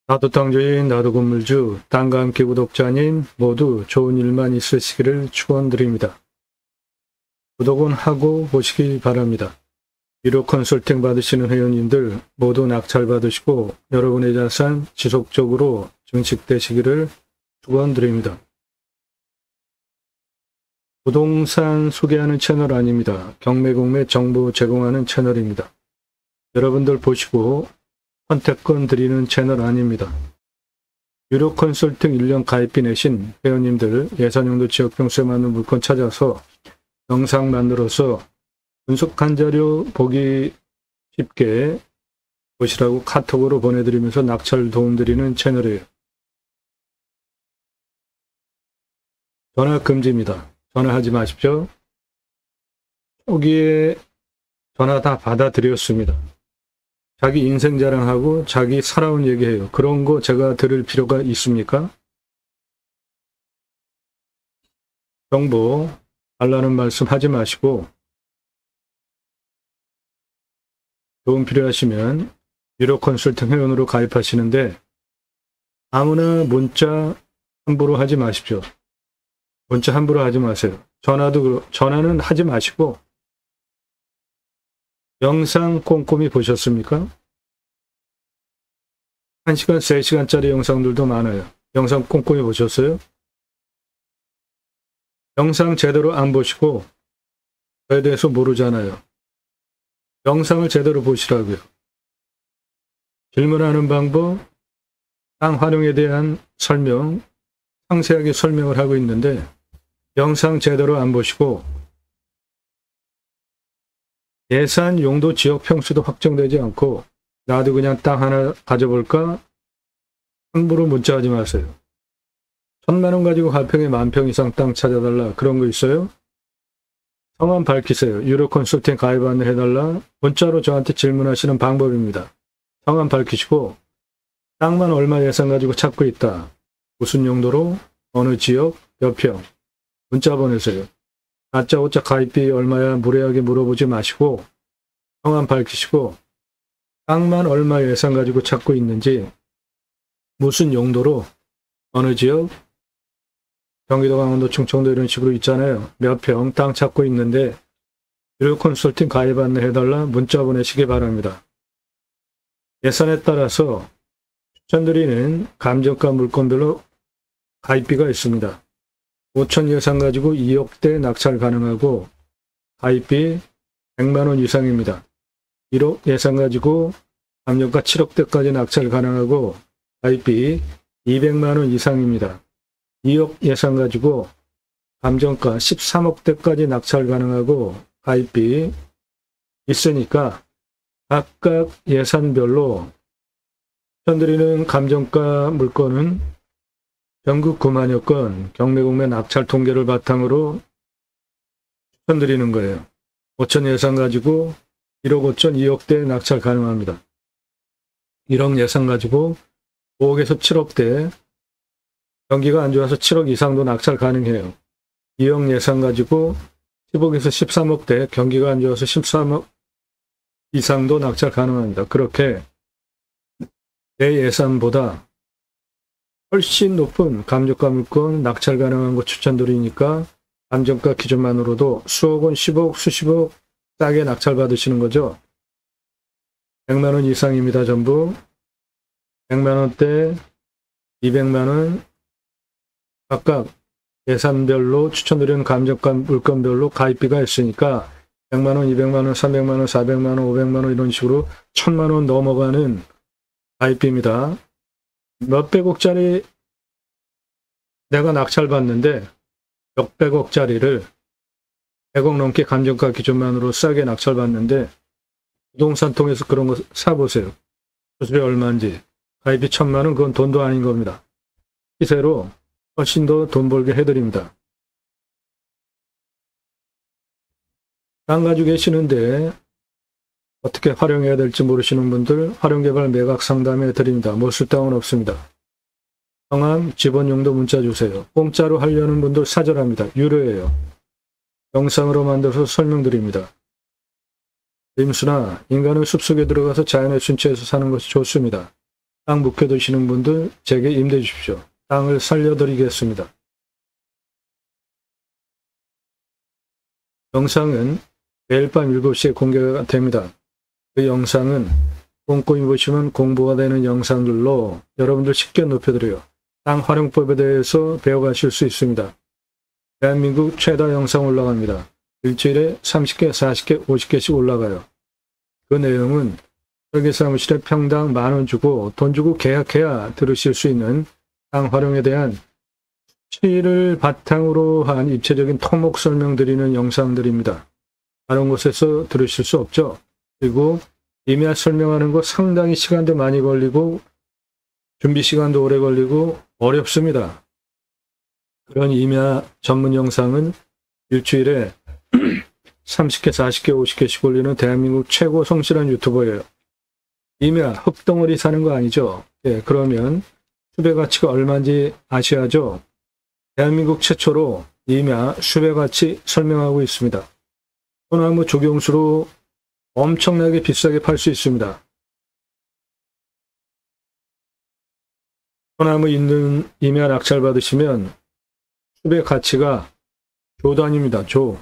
나도 땅주인, 나도 건물주, 땅과 함께 구독자님 모두 좋은 일만 있으시기를 축원드립니다. 구독은 하고 보시기 바랍니다. 유료 컨설팅 받으시는 회원님들 모두 낙찰 받으시고 여러분의 자산 지속적으로 증식되시기를 축원드립니다. 부동산 소개하는 채널 아닙니다. 경매공매 정보 제공하는 채널입니다. 여러분들 보시고 선택권 드리는 채널 아닙니다. 유료 컨설팅 1년 가입비 내신 회원님들 예산용도 지역병수에 맞는 물건 찾아서 영상 만들어서 분석한 자료 보기 쉽게 보시라고 카톡으로 보내드리면서 낙찰 도움드리는 채널이에요. 전화 금지입니다. 전화하지 마십시오. 초기에 전화 다 받아드렸습니다. 자기 인생 자랑하고 자기 살아온 얘기해요. 그런 거 제가 들을 필요가 있습니까? 정보 달라는 말씀 하지 마시고 도움 필요하시면 유료 컨설팅 회원으로 가입하시는데 아무나 문자 함부로 하지 마십시오. 문자 함부로 하지 마세요. 전화는 하지 마시고 영상 꼼꼼히 보셨습니까? 1시간, 3시간짜리 영상들도 많아요. 영상 꼼꼼히 보셨어요? 영상 제대로 안 보시고 저에 대해서 모르잖아요. 영상을 제대로 보시라고요. 질문하는 방법, 땅 활용에 대한 설명, 상세하게 설명을 하고 있는데 영상 제대로 안 보시고 예산 용도 지역 평수도 확정되지 않고 나도 그냥 땅 하나 가져볼까? 함부로 문자하지 마세요. 1,000만 원 가지고 가평에 10,000평 이상 땅 찾아달라. 그런 거 있어요? 성함 밝히세요. 유료 컨설팅 가입 안내해달라. 문자로 저한테 질문하시는 방법입니다. 성함 밝히시고 땅만 얼마 예산 가지고 찾고 있다. 무슨 용도로? 어느 지역? 몇 평? 문자 보내세요. 다짜고짜 가입비 얼마야 무례하게 물어보지 마시고 성함 밝히시고 땅만 얼마 예산 가지고 찾고 있는지 무슨 용도로 어느 지역 경기도 강원도 충청도 이런 식으로 있잖아요. 몇 평 땅 찾고 있는데 유료 컨설팅 가입 안내해달라 문자 보내시기 바랍니다. 예산에 따라서 추천드리는 감정가 물건별로 가입비가 있습니다. 5천 예산 가지고 2억대 낙찰 가능하고 가입비 100만 원 이상입니다. 1억 예산 가지고 감정가 7억대까지 낙찰 가능하고 가입비 200만 원 이상입니다. 2억 예산 가지고 감정가 13억대까지 낙찰 가능하고 가입비 있으니까 각각 예산별로 추천드리는 감정가 물건은 전국 9만여 건 경매공매 낙찰 통계를 바탕으로 추천드리는 거예요. 5천 예산 가지고 1억 5천 2억대 낙찰 가능합니다. 1억 예산 가지고 5억에서 7억대 경기가 안 좋아서 7억 이상도 낙찰 가능해요. 2억 예산 가지고 10억에서 13억대 경기가 안 좋아서 13억 이상도 낙찰 가능합니다. 그렇게 내 예산보다 훨씬 높은 감정가 물건 낙찰 가능한 거 추천드리니까 감정가 기준만으로도 수억 원, 10억, 수십억 싸게 낙찰 받으시는 거죠. 100만 원 이상입니다. 전부 100만 원대, 200만 원 각각 예산별로 추천드리는 감정가 물건별로 가입비가 있으니까 100만 원, 200만 원, 300만 원, 400만 원, 500만 원 이런 식으로 1,000만 원 넘어가는 가입비입니다. 몇백억짜리 내가 낙찰 받는데 몇백억짜리를 100억 넘게 감정가 기준만으로 싸게 낙찰 받는데 부동산 통해서 그런 거 사보세요. 수수료 얼마인지. 가입비 1,000만 원 그건 돈도 아닌 겁니다. 시세로 훨씬 더 돈 벌게 해드립니다. 땅 가지고 계시는데 어떻게 활용해야 될지 모르시는 분들 활용개발 매각 상담해 드립니다. 못 쓸 땅은 없습니다. 성함, 지번용도 문자 주세요. 공짜로 하려는 분들 사절합니다. 유료예요. 영상으로 만들어서 설명드립니다. 임수나 인간은 숲속에 들어가서 자연의 순치에서 사는 것이 좋습니다. 땅 묵혀두시는 분들 제게 임대 주십시오. 땅을 살려드리겠습니다. 영상은 매일 밤 7시에 공개가 됩니다. 그 영상은 꼼꼼히 보시면 공부가 되는 영상들로 여러분들 쉽게 높여드려요. 땅 활용법에 대해서 배워가실 수 있습니다. 대한민국 최다 영상 올라갑니다. 일주일에 30개, 40개, 50개씩 올라가요. 그 내용은 설계사무실에 평당 10,000원 주고 돈 주고 계약해야 들으실 수 있는 땅 활용에 대한 수치를 바탕으로 한 입체적인 토목 설명드리는 영상들입니다. 다른 곳에서 들으실 수 없죠. 그리고 임야 설명하는 거 상당히 시간도 많이 걸리고 준비 시간도 오래 걸리고 어렵습니다. 그런 임야 전문 영상은 일주일에 30개, 40개, 50개씩 올리는 대한민국 최고 성실한 유튜버예요. 임야 흙덩어리 사는 거 아니죠? 예, 그러면 수배 가치가 얼마인지 아셔야죠. 대한민국 최초로 임야 수배 가치 설명하고 있습니다. 소나무 조경수로 엄청나게 비싸게 팔 수 있습니다. 소나무 있는 임야 낙찰 받으시면 수배 가치가 조 단위입니다. 조.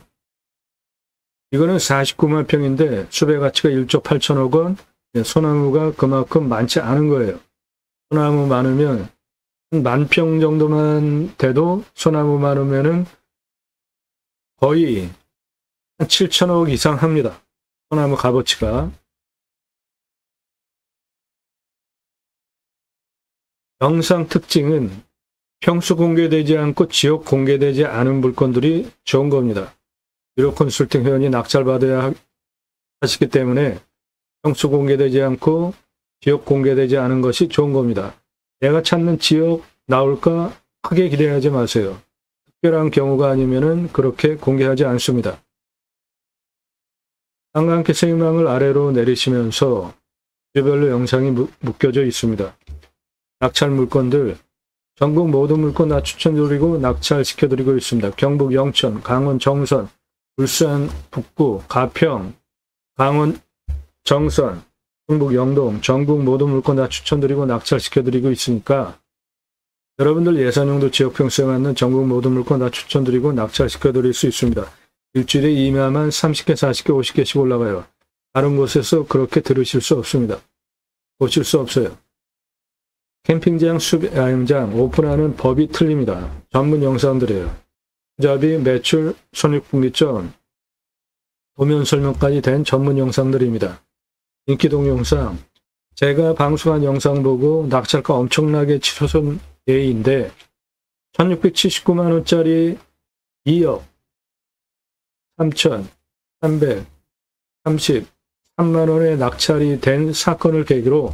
이거는 49만 평인데 수배 가치가 1조 8천억 원. 소나무가 그만큼 많지 않은 거예요. 소나무 많으면 10,000평 정도만 돼도 소나무 많으면은 거의 한 7천억 이상 합니다. 소나무 값어치가. 영상 특징은 평수 공개되지 않고 지역 공개되지 않은 물건들이 좋은 겁니다. 유료 컨설팅 회원이 낙찰 받아야 하시기 때문에 평수 공개되지 않고 지역 공개되지 않은 것이 좋은 겁니다. 내가 찾는 지역 나올까 크게 기대하지 마세요. 특별한 경우가 아니면은 그렇게 공개하지 않습니다. 한강계 생명을 아래로 내리시면서 주별로 영상이 묶여져 있습니다. 낙찰 물건들, 전국 모든 물건 다 추천드리고 낙찰시켜드리고 있습니다. 경북 영천, 강원 정선, 울산 북구, 가평, 강원 정선, 충북 영동, 전국 모든 물건 다 추천드리고 낙찰시켜드리고 있으니까 여러분들 예산용도 지역평수에 맞는 전국 모든 물건 다 추천드리고 낙찰시켜드릴 수 있습니다. 일주일에 임야만 30개, 40개, 50개씩 올라가요. 다른 곳에서 그렇게 들으실 수 없습니다. 보실 수 없어요. 캠핑장, 수영장 오픈하는 법이 틀립니다. 전문 영상들이에요. 투자비, 매출, 손익분기점, 도면 설명까지 된 전문 영상들입니다. 인기 동영상, 제가 방송한 영상 보고 낙찰가 엄청나게 치솟은 예인데 1679만 원짜리 2억 3,333만 원의 낙찰이 된 사건을 계기로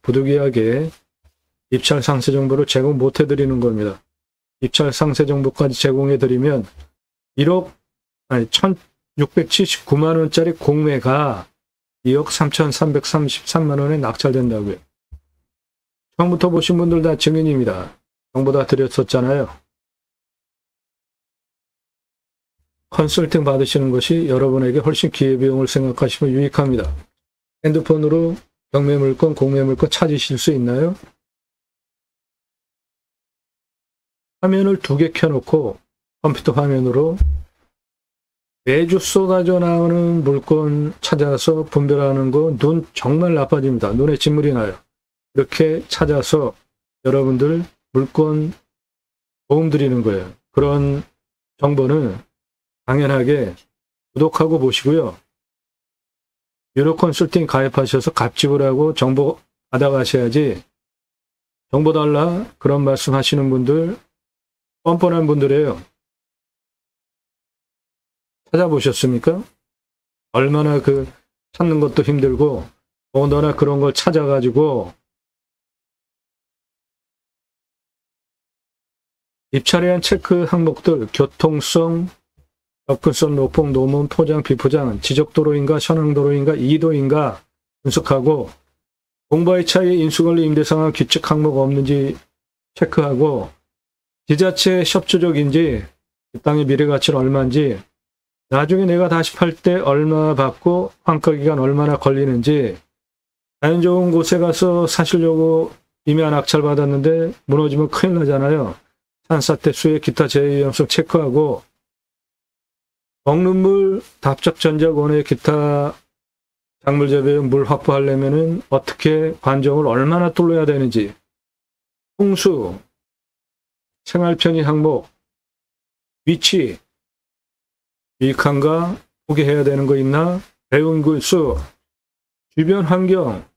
부득이하게 입찰 상세 정보를 제공 못 해드리는 겁니다. 입찰 상세 정보까지 제공해드리면 1,679만 원짜리 공매가 2억 3,333만 원에 낙찰된다고요. 처음부터 보신 분들 다 증인입니다. 정보 다 드렸었잖아요. 컨설팅 받으시는 것이 여러분에게 훨씬 기회비용을 생각하시면 유익합니다. 핸드폰으로 경매물건, 공매물건 찾으실 수 있나요? 화면을 2개 켜놓고 컴퓨터 화면으로 매주 쏟아져 나오는 물건 찾아서 분별하는 거 눈 정말 나빠집니다. 눈에 진물이 나요. 이렇게 찾아서 여러분들 물건 도움 드리는 거예요. 그런 정보는 당연하게 구독하고 보시고요. 유료 컨설팅 가입하셔서 값 지불하고 정보 받아가셔야지 정보 달라 그런 말씀 하시는 분들 뻔뻔한 분들이에요. 찾아보셨습니까? 얼마나 그 찾는 것도 힘들고 더군다나 그런 걸 찾아가지고 입찰에 한 체크 항목들 교통성, 접근성, 노폭, 노문, 포장, 비포장, 지적도로인가 현황도로인가 이도인가 분석하고 공바의 차이, 인수관리, 임대상황, 규칙 항목 없는지 체크하고 지자체 협조적인지 이 땅의 미래가치는 얼마인지 나중에 내가 다시 팔 때 얼마 받고 환가기간 얼마나 걸리는지 자연 좋은 곳에 가서 사시려고 임야 낙찰받았는데 무너지면 큰일 나잖아요. 산사태 수해 기타 재해 위험성 체크하고 먹는 물, 답적 전작 원의 기타 작물 재배용 물 확보하려면은 어떻게 관정을 얼마나 뚫어야 되는지, 홍수, 생활 편의 항목, 위치, 유익한가, 포기해야 되는 거 있나, 배운 글수, 주변 환경,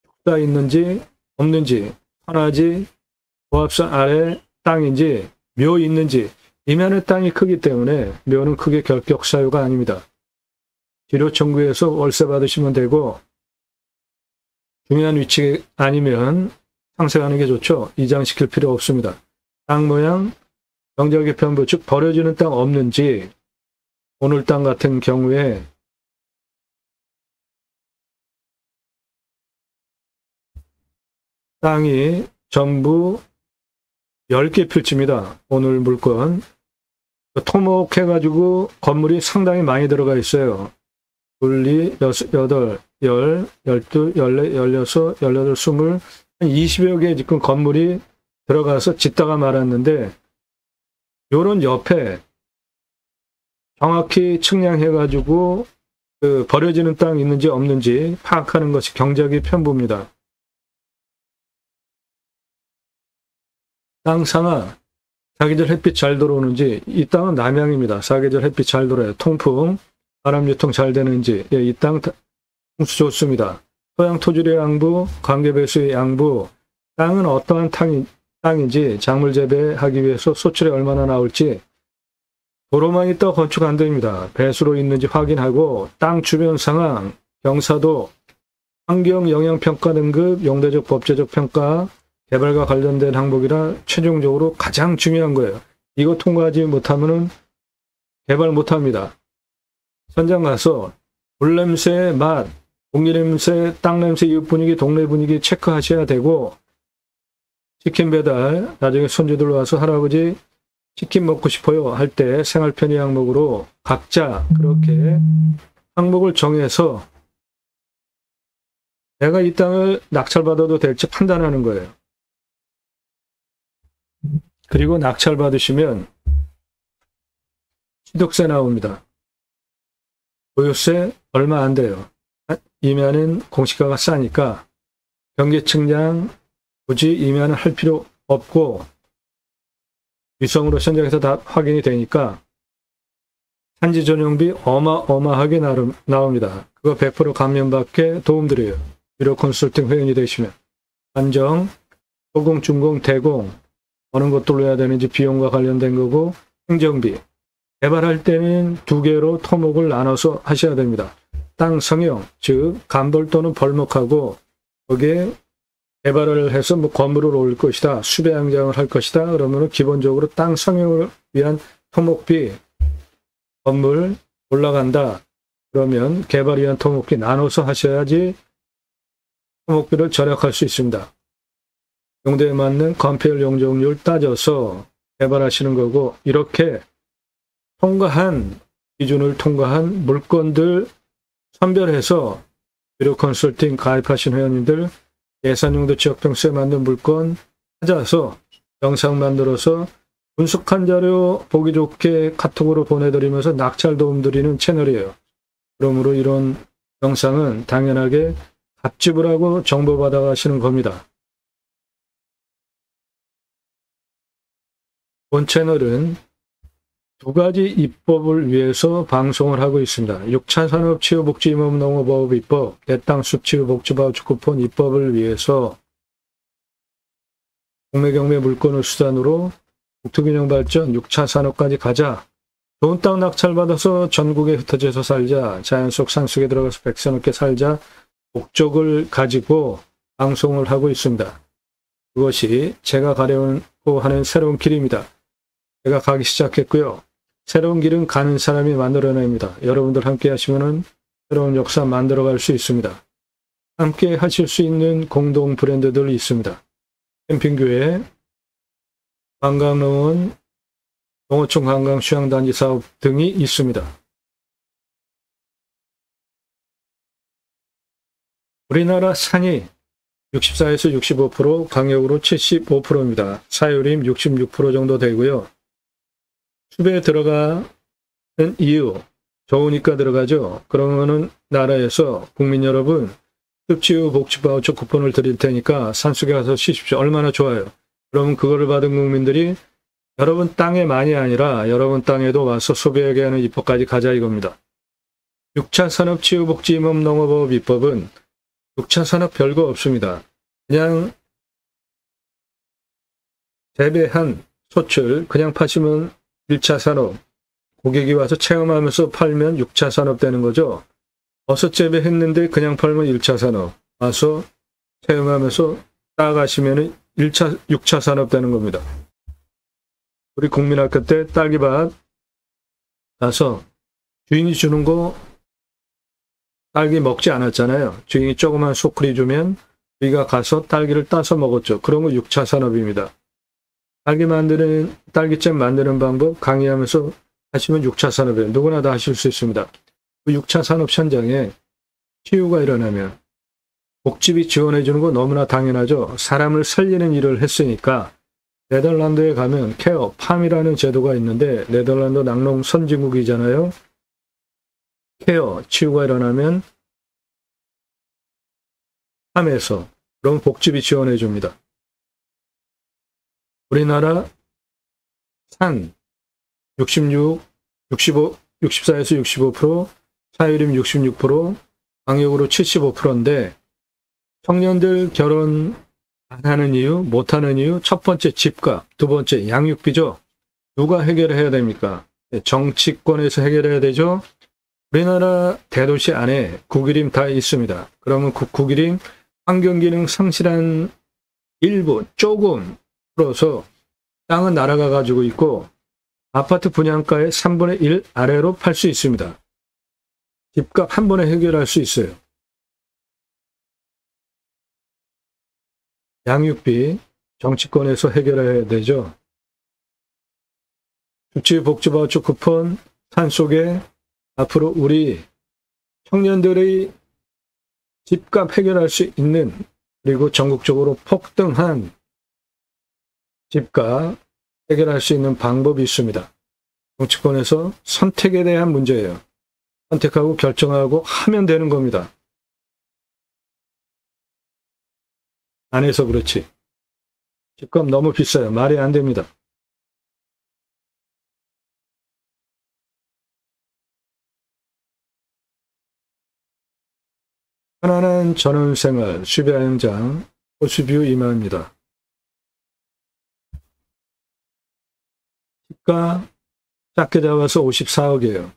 흙다 있는지 없는지, 편하지, 고압선 아래 땅인지, 묘 있는지, 임야의 땅이 크기 때문에 묘는 크게 결격 사유가 아닙니다. 지료 청구해서 월세 받으시면 되고, 중요한 위치 아니면 상생하는 게 좋죠. 이장시킬 필요 없습니다. 땅 모양, 경작의 편부, 즉 버려지는 땅 없는지, 오늘 땅 같은 경우에 땅이 전부 10개 필지입니다. 오늘 물건. 토목해가지고 건물이 상당히 많이 들어가 있어요. 1, 2, 6, 8, 10, 12, 14, 16, 18, 20, 한 20여 개 지금 건물이 들어가서 짓다가 말았는데, 요런 옆에 정확히 측량해가지고 그 버려지는 땅 있는지 없는지 파악하는 것이 경작의 편부입니다. 땅 상하, 사계절 햇빛 잘 들어오는지, 이 땅은 남향입니다. 사계절 햇빛 잘 들어요. 통풍, 바람 유통 잘 되는지, 예, 이 땅 풍수 좋습니다. 토양 토질의 양부, 관계배수의 양부, 땅은 어떠한 땅인지, 작물 재배하기 위해서 소출이 얼마나 나올지, 도로만 있다 건축 안 됩니다. 배수로 있는지 확인하고, 땅 주변 상황, 경사도, 환경 영향평가 등급, 용대적 법제적 평가, 개발과 관련된 항목이라 최종적으로 가장 중요한 거예요. 이거 통과하지 못하면 개발 못합니다. 현장 가서 물냄새, 맛, 공기 냄새, 땅 냄새, 이웃 분위기, 동네 분위기 체크하셔야 되고, 치킨 배달, 나중에 손주들 와서 할아버지 치킨 먹고 싶어요 할 때 생활 편의 항목으로 각자 그렇게 항목을 정해서 내가 이 땅을 낙찰받아도 될지 판단하는 거예요. 그리고 낙찰받으시면 취득세 나옵니다. 보유세 얼마 안 돼요. 임야는 공시가가 싸니까 경계 측량 굳이 임야는 할 필요 없고 위성으로 현장에서 다 확인이 되니까 산지 전용비 어마어마하게 나옵니다. 그거 100% 감면받게 도움드려요. 유료 컨설팅 회원이 되시면. 안정, 소공, 중공, 대공 어느 것 돌려야 되는지 비용과 관련된 거고, 행정비. 개발할 때는 2개로 토목을 나눠서 하셔야 됩니다. 땅 성형, 즉 간벌 또는 벌목하고 거기에 개발을 해서 뭐 건물을 올릴 것이다, 수배양장을 할 것이다, 그러면 기본적으로 땅 성형을 위한 토목비, 건물 올라간다. 그러면 개발을 위한 토목비 나눠서 하셔야지 토목비를 절약할 수 있습니다. 용도에 맞는 건폐율 용적률 따져서 개발하시는 거고, 이렇게 통과한, 기준을 통과한 물건들 선별해서 유료 컨설팅 가입하신 회원님들 예산용도 지역평수에 맞는 물건 찾아서 영상 만들어서 분석한 자료 보기 좋게 카톡으로 보내드리면서 낙찰 도움 드리는 채널이에요. 그러므로 이런 영상은 당연하게 갑집을 하고 정보 받아가시는 겁니다. 본 채널은 2가지 입법을 위해서 방송을 하고 있습니다. 6차 산업치유복지임업농업업 입법, 내땅숲치유복지바우처 쿠폰 입법을 위해서 공매경매 물건을 수단으로 국토균형발전 6차 산업까지 가자. 좋은 땅 낙찰받아서 전국에 흩어져서 살자. 자연 속 산속에 들어가서 백세 넘게 살자. 목적을 가지고 방송을 하고 있습니다. 그것이 제가 가려고 하는 새로운 길입니다. 제가 가기 시작했고요. 새로운 길은 가는 사람이 만들어냅니다. 여러분들 함께 하시면 새로운 역사 만들어갈 수 있습니다. 함께 하실 수 있는 공동 브랜드들이 있습니다. 캠핑교회, 관광농원, 농어촌 관광 휴양단지 사업 등이 있습니다. 우리나라 산이 64에서 65%, 강력으로 75%입니다. 사유림 66% 정도 되고요. 숲에 들어가는 이유, 좋으니까 들어가죠. 그러면은 나라에서 국민 여러분 습지우 복지바우처 쿠폰을 드릴 테니까 산속에 가서 쉬십시오. 얼마나 좋아요. 그러면 그거를 받은 국민들이 여러분 땅에만이 아니라 여러분 땅에도 와서 소비하게 하는 입법까지 가자 이겁니다. 6차 산업 치유복지 임업 농업업 입법은 6차 산업 별거 없습니다. 그냥 재배한 소출 그냥 파시면 1차 산업, 고객이 와서 체험하면서 팔면 6차 산업 되는 거죠. 버섯 재배했는데 그냥 팔면 1차 산업, 와서 체험하면서 따가시면 6차 산업 되는 겁니다. 우리 국민학교 때 딸기밭 가서 주인이 주는 거 딸기 먹지 않았잖아요. 주인이 조그만 소쿠리 주면 우리가 가서 딸기를 따서 먹었죠. 그런 거 6차 산업입니다. 딸기잼 만드는 방법 강의하면서 하시면 6차 산업이에요. 누구나 다 하실 수 있습니다. 그 6차 산업 현장에 치유가 일어나면 복지비 지원해 주는 거 너무나 당연하죠. 사람을 살리는 일을 했으니까 네덜란드에 가면 케어, 팜이라는 제도가 있는데 네덜란드 낙농 선진국이잖아요. 케어, 치유가 일어나면 팜에서 그럼 복지비 지원해 줍니다. 우리나라 산 66, 65, 64에서 65%, 사유림 66%, 강력으로 75%인데 청년들 결혼 안 하는 이유, 못 하는 이유, 첫 번째 집값, 두 번째 양육비죠. 누가 해결해야 됩니까? 정치권에서 해결해야 되죠. 우리나라 대도시 안에 국유림 다 있습니다. 그러면 그 국유림 환경기능 상실한 일부 조금 풀어서 땅은 나라가 가지고 있고 아파트 분양가의 3분의 1 아래로 팔 수 있습니다. 집값 한 번에 해결할 수 있어요. 양육비 정치권에서 해결해야 되죠. 주치복지바우처 쿠폰 산속에 앞으로 우리 청년들의 집값 해결할 수 있는 그리고 전국적으로 폭등한 집값 해결할 수 있는 방법이 있습니다. 정치권에서 선택에 대한 문제예요. 선택하고 결정하고 하면 되는 겁니다. 안 해서 그렇지. 집값 너무 비싸요. 말이 안 됩니다. 편안한 전원생활, 수배여행장, 호수뷰 임야입니다. 집가 작게 잡아서 54억이에요.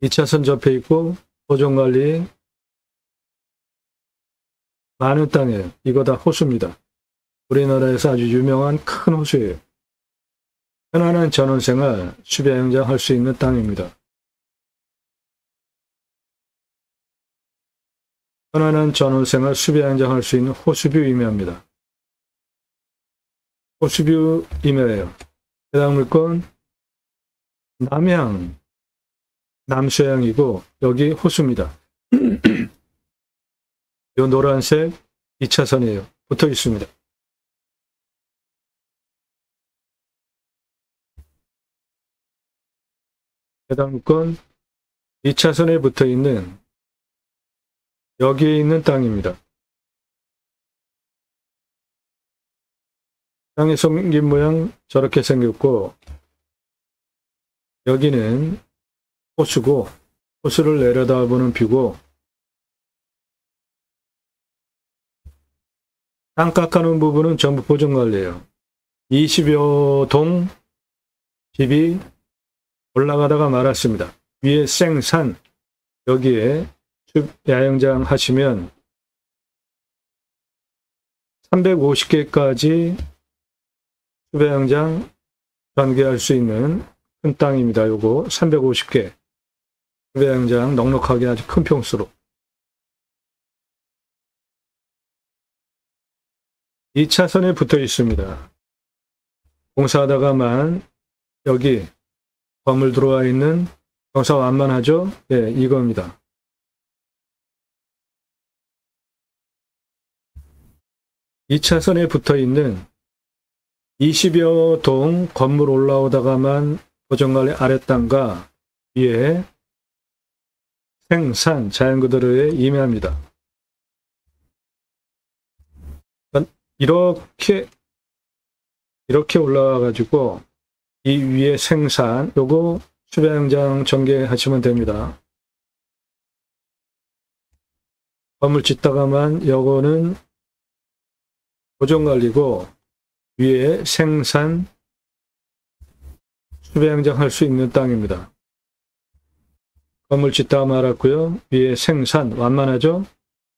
2차선 접해 있고 보존관리 많은 땅이에요. 이거 다 호수입니다. 우리나라에서 아주 유명한 큰 호수예요. 편안한 전원생활, 수배여행장 할 수 있는 땅입니다. 편안한 전원생활, 수배여행장 할 수 있는 호수뷰 임야입니다. 호수뷰 임야예요. 해당 물건 남양, 남서양이고 여기 호수입니다. 이 노란색 2차선이에요. 붙어 있습니다. 해당 물건 2차선에 붙어 있는 여기에 있는 땅입니다. 땅의 생긴 모양 저렇게 생겼고 여기는 호수고 호수를 내려다보는 뷰고 땅 깎아놓은 부분은 전부 보존관리예요. 20여 동 집이 올라가다가 말았습니다. 위에 생산 여기에 야영장 하시면 350개까지 수배양장 전개할 수 있는 큰 땅입니다. 요거 350개 수배양장 넉넉하게 아주 큰 평수로 2차선에 붙어 있습니다. 공사하다가만 여기 건물 들어와 있는 공사 완만하죠? 예, 이겁니다. 2차선에 붙어 있는 20여 동 건물 올라오다가만 보정관리 아랫땅과 위에 생산 자연 그대로에 임해합니다. 이렇게 올라와 가지고 이 위에 생산 요거 수배양장 전개하시면 됩니다. 건물 짓다가만 요거는 보정관리고 위에 생산 수배양장 할 수 있는 땅입니다. 건물 짓다가 말았고요. 위에 생산 완만하죠?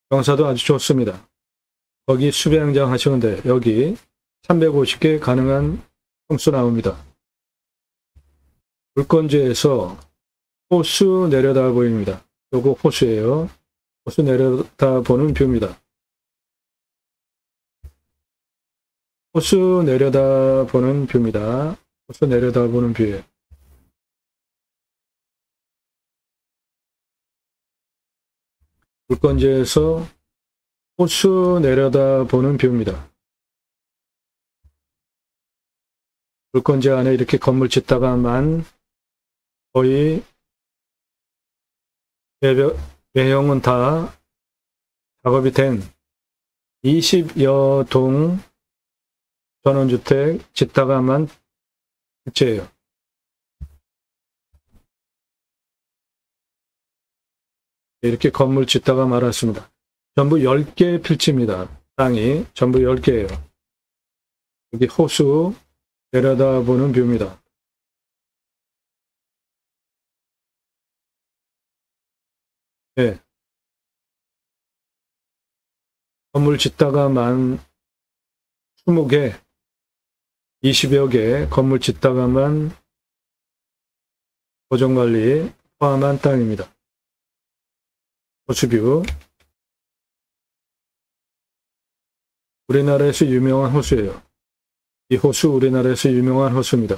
경사도 아주 좋습니다. 거기 수배양장 하시면 돼요. 여기 350개 가능한 평수 나옵니다. 물건지에서 호수 내려다 보입니다. 요거 호수예요. 호수 내려다 보는 뷰입니다. 호수 내려다 보는 뷰입니다. 호수 내려다 보는 뷰예요. 물건지에서 호수 내려다 보는 뷰입니다. 물건지 안에 이렇게 건물 짓다가만 거의 외형은 다 작업이 된 20여 동 전원주택 짓다가만 끝이에요. 이렇게 건물 짓다가 말았습니다. 전부 10개 필지입니다. 땅이 전부 10개예요. 여기 호수 내려다보는 뷰입니다. 네. 건물 짓다가만 20개, 20여 개 건물 짓다가만 보정관리 포함한 땅입니다. 호수뷰. 우리나라에서 유명한 호수예요. 이 호수 우리나라에서 유명한 호수입니다.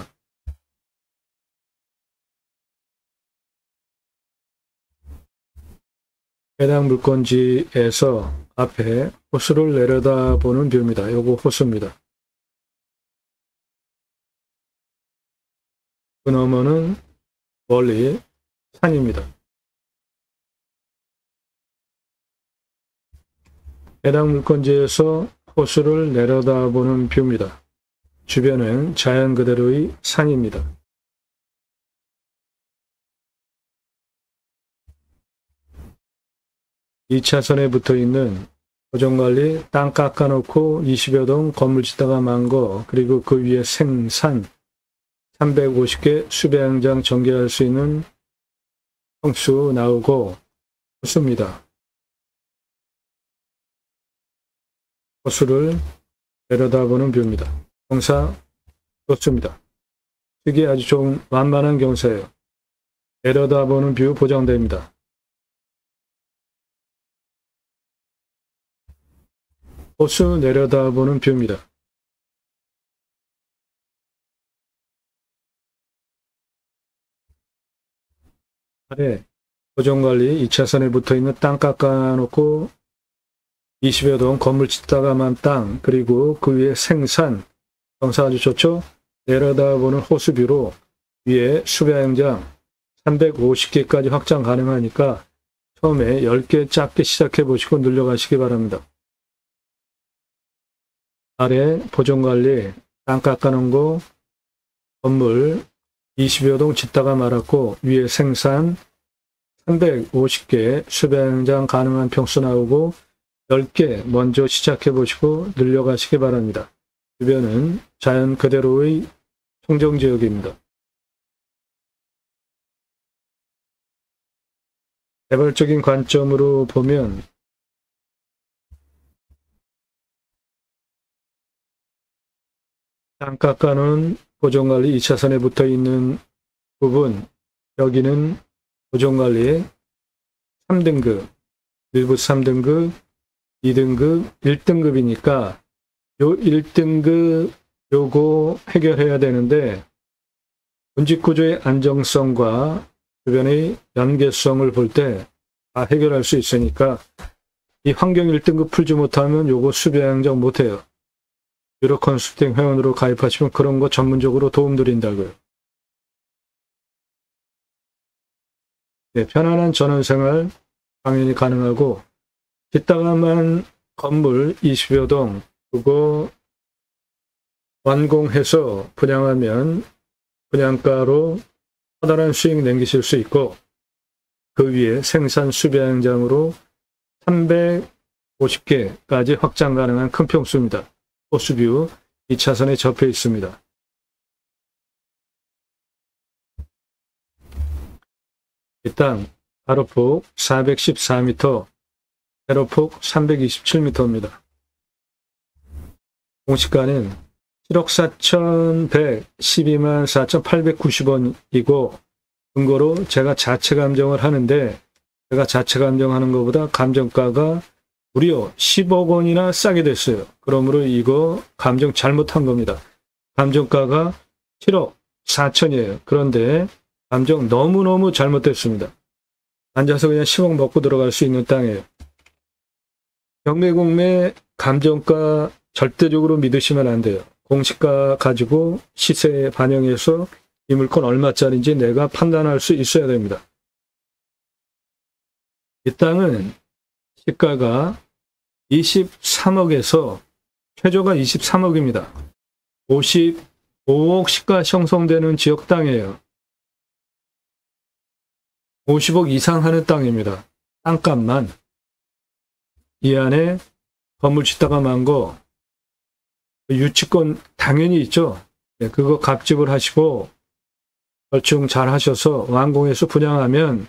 해당 물건지에서 앞에 호수를 내려다보는 뷰입니다. 요거 호수입니다. 그 너머는 멀리 산입니다. 해당 물건지에서 호수를 내려다보는 뷰입니다. 주변은 자연 그대로의 산입니다. 이 차선에 붙어 있는 보정관리 땅 깎아놓고 20여 동 건물 짓다가 만 거, 그리고 그 위에 생산 350개 수배양장 전개할 수 있는 평수 나오고 호수입니다. 호수를 내려다보는 뷰입니다. 경사 좋습니다. 이게 아주 좋은 완만한 경사예요. 내려다보는 뷰 보장됩니다. 호수 내려다보는 뷰입니다. 아래 보정관리 2차선에 붙어있는 땅 깎아놓고 20여 동 건물 짓다가만 땅, 그리고 그 위에 생산, 경사 아주 좋죠? 내려다보는 호수뷰로 위에 수배양장 350개까지 확장 가능하니까 처음에 10개 작게 시작해 보시고 늘려가시기 바랍니다. 아래 보정관리 땅 깎아놓은 거 건물 20여 동 짓다가 말았고 위에 생산 350개 수배양장 가능한 평수 나오고 10개 먼저 시작해 보시고 늘려가시기 바랍니다. 주변은 자연 그대로의 청정지역입니다. 개발적인 관점으로 보면 땅 깎아놓은 보정관리 2차선에 붙어 있는 부분, 여기는 보정관리 3등급, 일부 3등급, 2등급, 1등급이니까 요 1등급 요거 해결해야 되는데 군집구조의 안정성과 주변의 연계성을 볼 때 다 해결할 수 있으니까 이 환경 1등급 풀지 못하면 요거 수배양정 못해요. 유로 컨설팅 회원으로 가입하시면 그런 거 전문적으로 도움드린다고요. 네, 편안한 전원생활 당연히 가능하고 뒷땅한 건물 20여 동 그거 완공해서 분양하면 분양가로 커다란 수익 남기실 수 있고 그 위에 생산 수배양장으로 350개까지 확장 가능한 큰 평수입니다. 호수뷰 2차선에 접해 있습니다. 이 땅 가로폭 414m, 세로폭 327m입니다. 공시가는 7억 4,112만 4,890원이고 근거로 제가 자체 감정을 하는데 제가 자체 감정하는 것보다 감정가가 무려 10억 원이나 싸게 됐어요. 그러므로 이거 감정 잘못한 겁니다. 감정가가 7억 4천이에요. 그런데 감정 너무너무 잘못됐습니다. 앉아서 그냥 10억 먹고 들어갈 수 있는 땅이에요. 경매공매 감정가 절대적으로 믿으시면 안 돼요. 공시가 가지고 시세에 반영해서 이 물건 얼마짜리인지 내가 판단할 수 있어야 됩니다. 이 땅은 시가가 23억에서 최저가 23억입니다. 55억 시가 형성되는 지역 땅이에요. 50억 이상 하는 땅입니다. 땅값만. 이 안에 건물 짓다가 만 거 유치권 당연히 있죠. 네, 그거 갑집을 하시고 절충 잘 하셔서 완공해서 분양하면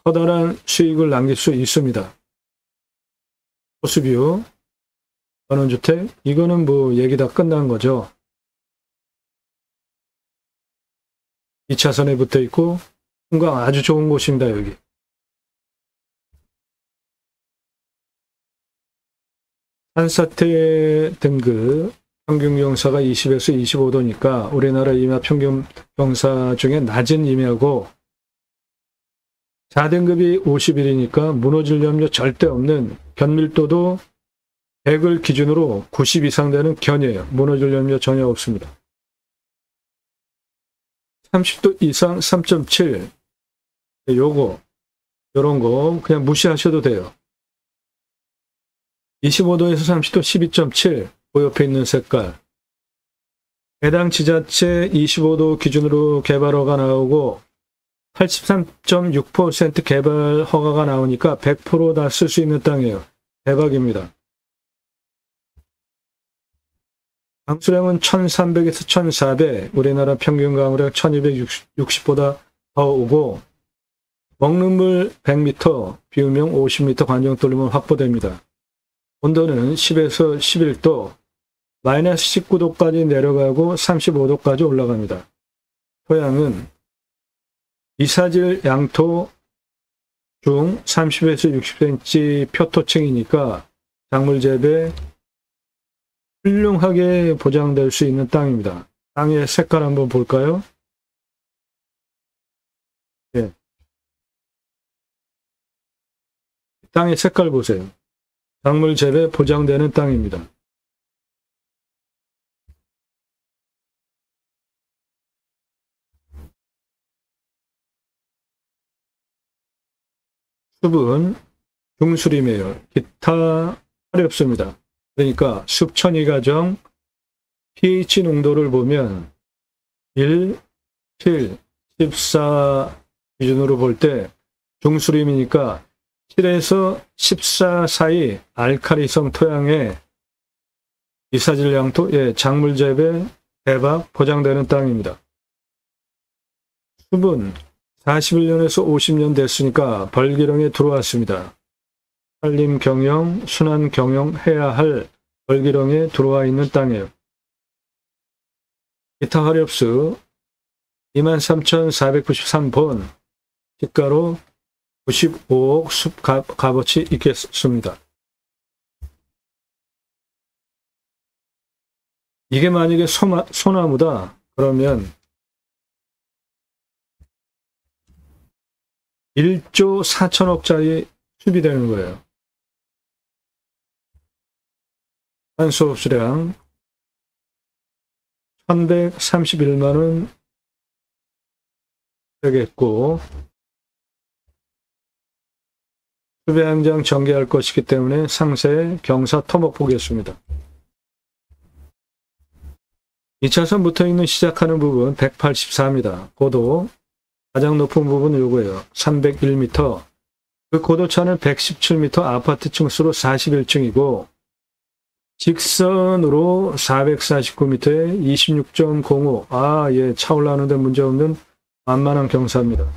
커다란 수익을 남길 수 있습니다. 호수뷰, 전원주택, 이거는 뭐 얘기 다 끝난 거죠. 2차선에 붙어 있고 풍광 아주 좋은 곳입니다. 여기. 산사태 등급 평균 경사가 20에서 25도니까 우리나라 임야 평균 경사 중에 낮은 임야고 4등급이 51이니까 무너질 염려 절대 없는 견밀도도 100을 기준으로 90 이상 되는 견이에요. 무너질 염려 전혀 없습니다. 30도 이상 3.7 요거 요런 거 그냥 무시하셔도 돼요. 25도에서 30도 12.7 그 옆에 있는 색깔 해당 지자체 25도 기준으로 개발 허가 나오고 83.6% 개발 허가가 나오니까 100% 다 쓸 수 있는 땅이에요. 대박입니다. 강수량은 1300에서 1400 우리나라 평균 강우량 1260보다 더 오고 먹는 물 100m 비우명 50m 관정 뚫으면 확보됩니다. 온도는 10에서 11도, 마이너스 19도까지 내려가고 35도까지 올라갑니다. 토양은 이사질 양토 중 30에서 60cm 표토층이니까 작물 재배 훌륭하게 보장될 수 있는 땅입니다. 땅의 색깔 한번 볼까요? 네. 땅의 색깔 보세요. 작물 재배 보장되는 땅입니다. 숲은 중수림이에요. 기타 할이 없습니다. 그러니까 숲천이 가정 pH 농도를 보면 1, 7, 14 기준으로 볼 때 중수림이니까 7에서 14 사이 알칼리성 토양에 이사질 양토, 작물 재배 대박 보장되는 땅입니다. 숲은 41년에서 50년 됐으니까 벌기령에 들어왔습니다. 산림 경영, 순환 경영해야 할 벌기령에 들어와 있는 땅이에요. 기타 화렵수 23,493본, 시가로 95억 숲 값어치 있겠습니다. 이게 만약에 소나무다 그러면 1조 4천억짜리 숲이 되는 거예요. 탄소 흡수량 1131만원 되겠고, 수배양장 전개할 것이기 때문에 상세 경사 토목 보겠습니다. 2차선 붙어있는 시작하는 부분 184입니다. 고도 가장 높은 부분은 요거예요. 301m. 그 고도차는 117m, 아파트 층수로 41층이고 직선으로 449m에 26.05. 예, 차 올라오는데 문제없는 만만한 경사입니다.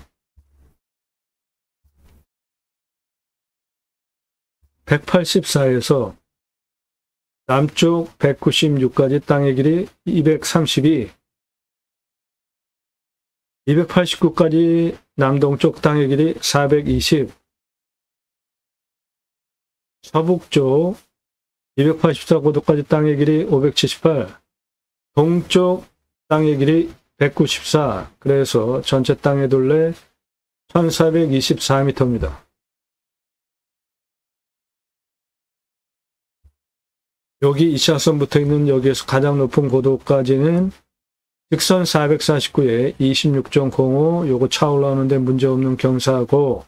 184에서 남쪽 196까지 땅의 길이 232, 289까지 남동쪽 땅의 길이 420, 서북쪽 284고도까지 땅의 길이 578, 동쪽 땅의 길이 194, 그래서 전체 땅의 둘레 1424m입니다. 여기 2차선 붙어 있는 여기에서 가장 높은 고도까지는 직선 449에 26.05, 요거 차 올라오는데 문제없는 경사하고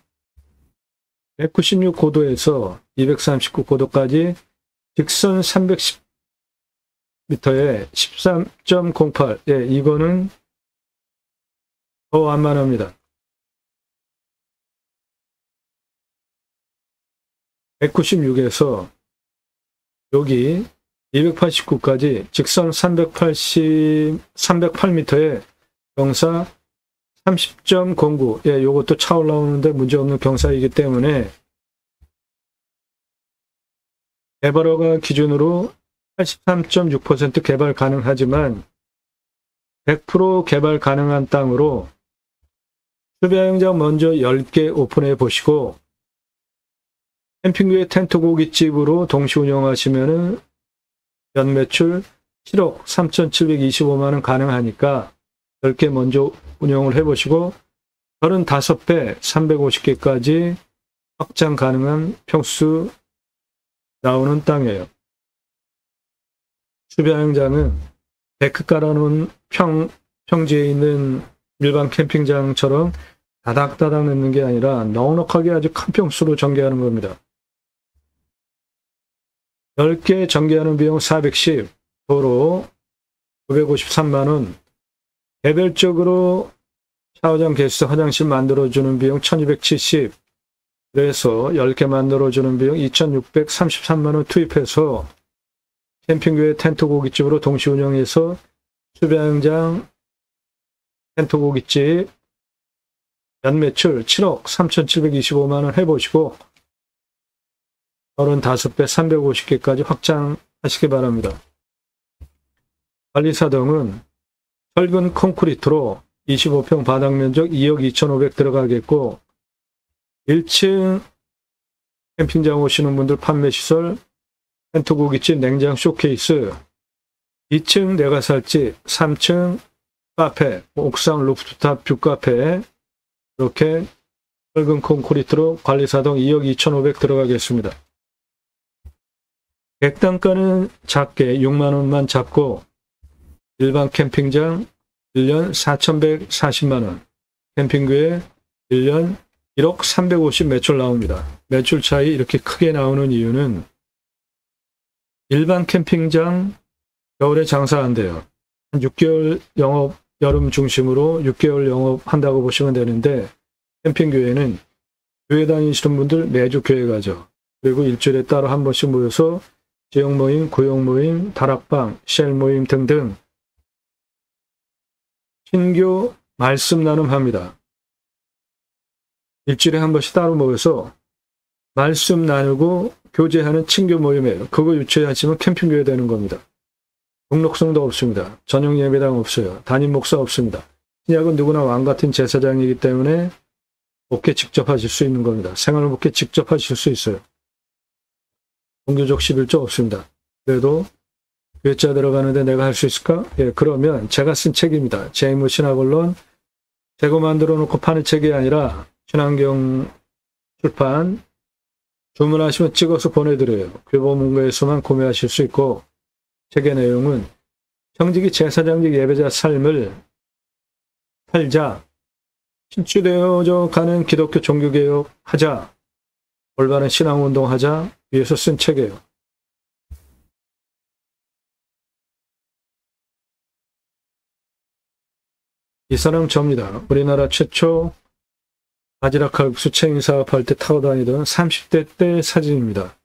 196 고도에서 239 고도까지 직선 310m에 13.08. 예, 이거는 더 완만합니다. 196에서 여기 289까지 직선 308m에 경사 30.09. 예, 요것도 차 올라오는데 문제없는 경사이기 때문에 개발허가 기준으로 83.6% 개발 가능하지만 100% 개발 가능한 땅으로 수배양장 먼저 10개 오픈해 보시고 캠핑구의 텐트 고깃집으로 동시 운영하시면은 연 매출 7억 3,725만원 가능하니까 10개 먼저 운영을 해보시고 35배 350개까지 확장 가능한 평수 나오는 땅이에요. 수배양장은 데크 깔아놓은 평지에 있는 일반 캠핑장처럼 다닥다닥 넣는 게 아니라 넉넉하게 아주 큰 평수로 전개하는 겁니다. 10개 전개하는 비용 410, 도로 953만원, 개별적으로 샤워장, 게스트, 화장실 만들어주는 비용 1270, 그래서 10개 만들어주는 비용 2633만원 투입해서 캠핑교회 텐트 고깃집으로 동시 운영해서 수배양장 텐트 고깃집 연 매출 7억 3,725만원 해보시고 35배 350개까지 확장하시기 바랍니다. 관리사동은 철근 콘크리트로 25평 바닥면적 2억 2,500 들어가겠고 1층 캠핑장 오시는 분들 판매시설 텐트 고깃집 냉장 쇼케이스, 2층 내가살집, 3층 카페, 옥상 루프탑 뷰카페, 이렇게 철근 콘크리트로 관리사동 2억 2,500 들어가겠습니다. 객단가는 작게 6만원만 잡고 일반 캠핑장 1년 4,140만원, 캠핑구에 1년 1억 350 매출 나옵니다. 매출 차이 이렇게 크게 나오는 이유는 일반 캠핑장 겨울에 장사 안 돼요. 한 6개월 영업, 여름 중심으로 6개월 영업한다고 보시면 되는데 캠핑교회는 교회 다니시는 분들 매주 교회 가죠. 그리고 일주일에 따로 한 번씩 모여서 지역 모임, 구역 모임, 다락방, 쉘 모임 등등 신교 말씀 나눔합니다. 일주일에 한 번씩 따로 모여서 말씀 나누고 교제하는 친교 모임이에요. 그거 유치하시면 캠핑교회 되는 겁니다. 등록성도 없습니다. 전용 예배당 없어요. 담임 목사 없습니다. 신약은 누구나 왕 같은 제사장이기 때문에 목회 직접 하실 수 있는 겁니다. 생활 목회 직접 하실 수 있어요. 종교적 11조 없습니다. 그래도 교회자 들어가는데 내가 할 수 있을까? 예, 그러면 제가 쓴 책입니다. 제이모 신학언론 제가 만들어 놓고 파는 책이 아니라 신한경 출판 주문하시면 찍어서 보내드려요. 교보문고에서만 구매하실 수 있고 책의 내용은 정직이 제사장직 예배자 삶을 살자, 실추되어져 가는 기독교 종교개혁 하자, 올바른 신앙운동 하자 위해서 쓴 책이에요. 이 사람 접니다. 우리나라 최초 바지락 칼국수 체인 사업할 때 타고 다니던 30대 때 사진입니다.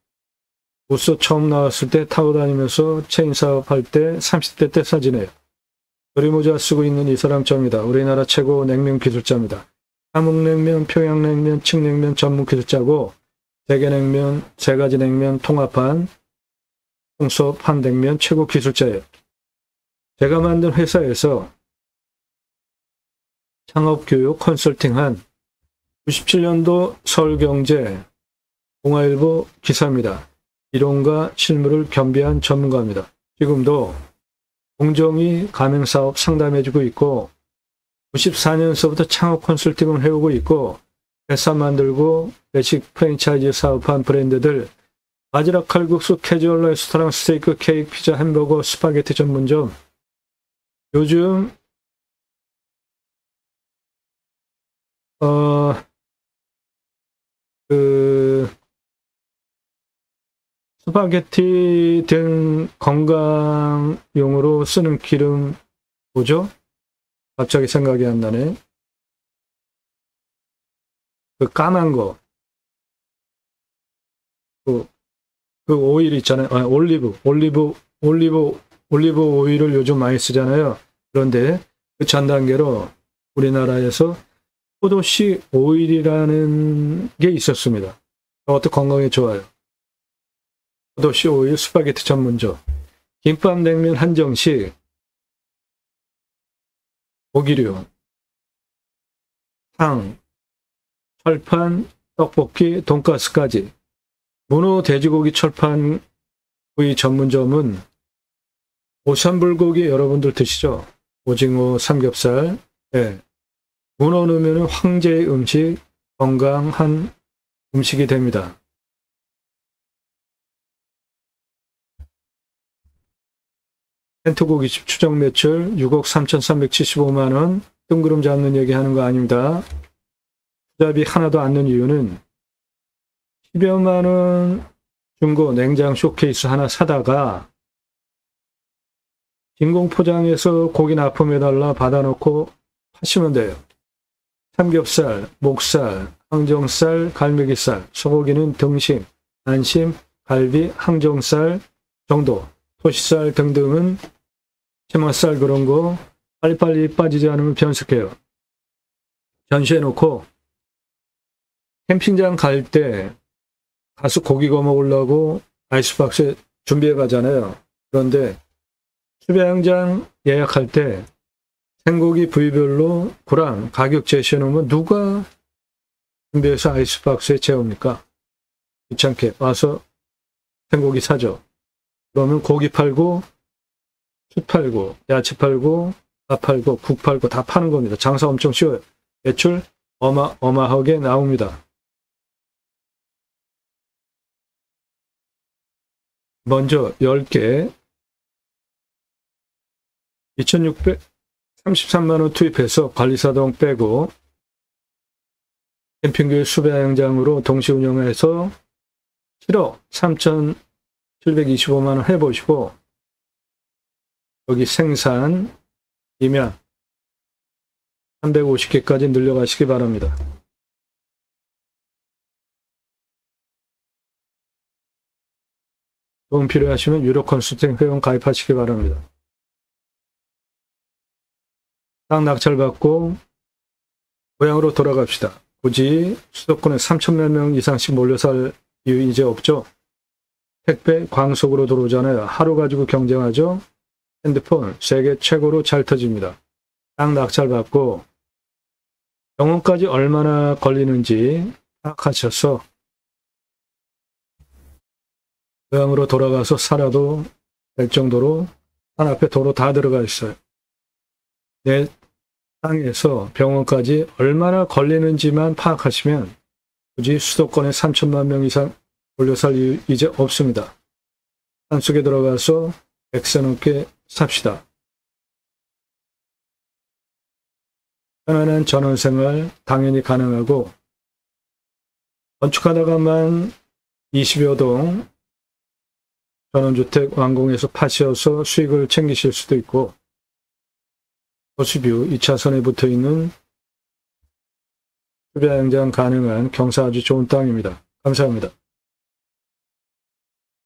우소 처음 나왔을 때 타고 다니면서 체인 사업할 때 30대 때 사진이에요. 조리모자 쓰고 있는 이 사람 접니다. 우리나라 최고 냉면 기술자입니다. 함흥냉면, 평양냉면, 칡냉면 전문 기술자고 세계냉면, 세가지 냉면 통합한 홍수업 한냉면 최고 기술자예요. 제가 만든 회사에서 창업교육 컨설팅한 97년도 서울경제 동아일보 기사입니다. 이론과 실무를 겸비한 전문가입니다. 지금도 공정위 가맹사업 상담해주고 있고 94년서부터 창업 컨설팅을 해오고 있고 회사 만들고 외식 프랜차이즈 사업한 브랜드들 바지락 칼국수, 캐주얼 레스토랑, 스테이크, 케이크, 피자, 햄버거, 스파게티 전문점 요즘 스파게티 등 건강용으로 쓰는 기름 뭐죠? 갑자기 생각이 안 나네. 그 까만 거. 그 오일 있잖아요. 올리브 오일을 요즘 많이 쓰잖아요. 그런데 그 전 단계로 우리나라에서 포도씨 오일이라는 게 있었습니다. 그것도 건강에 좋아요. 포도씨 오일 스파게티 전문점. 김밥, 냉면 한정식, 고기류, 탕, 철판, 떡볶이, 돈가스까지. 문어, 돼지고기, 철판 구이 전문점은 오삼불고기 여러분들 드시죠? 오징어, 삼겹살. 네. 문어 넣으면 황제의 음식, 건강한 음식이 됩니다. 텐트고기집 추정 매출 6억 3,375만 원. 뜬구름 잡는 얘기하는 거 아닙니다. 투자비 하나도 안 넣은 이유는 10여만 원 중고 냉장 쇼케이스 하나 사다가 진공 포장해서 고기 납품해달라 받아놓고 파시면 돼요. 삼겹살, 목살, 항정살, 갈매기살, 소고기는 등심, 안심, 갈비, 항정살 정도, 토시살 등등은 체맛살 그런 거 빨리빨리 빠지지 않으면 변색해요. 전시해놓고 캠핑장 갈 때 가서 고기 구워 먹으려고 아이스박스에 준비해 가잖아요. 그런데 수배양장 예약할 때 생고기 부위별로 구랑 가격 제시해 놓으면 누가 준비해서 아이스박스에 채웁니까? 귀찮게 와서 생고기 사죠. 그러면 고기 팔고 숯 팔고 야채 팔고 밥 팔고 국 팔고 다 파는 겁니다. 장사 엄청 쉬워요. 매출 어마어마하게 나옵니다. 먼저 10개 2,633만 원 투입해서 관리사동 빼고 캠핑교육 수배양장으로 동시 운영해서 7억 3,725만 원 해보시고 여기 생산, 임야 350개까지 늘려가시기 바랍니다. 도움 필요하시면 유료 컨설팅 회원 가입하시기 바랍니다. 땅 낙찰받고 고향으로 돌아갑시다. 굳이 수도권에 3,000몇 명 이상씩 몰려 살 이유 이제 없죠. 택배 광속으로 들어오잖아요. 하루 가지고 경쟁하죠. 핸드폰 세계 최고로 잘 터집니다. 땅 낙찰받고 병원까지 얼마나 걸리는지 파악하셔서 고향으로 돌아가서 살아도 될 정도로 산 앞에 도로 다 들어가 있어요. 내 땅에서 병원까지 얼마나 걸리는지만 파악하시면 굳이 수도권에 3,000만 명 이상 몰려 살 이유 이제 없습니다. 산속에 들어가서 100세 넘게 삽시다. 편안한 전원생활 당연히 가능하고 건축하다가만 20여 동 전원주택 완공해서 파셔서 수익을 챙기실 수도 있고 호수뷰 2차선에 붙어있는 투자 양장 가능한 경사 아주 좋은 땅입니다. 감사합니다.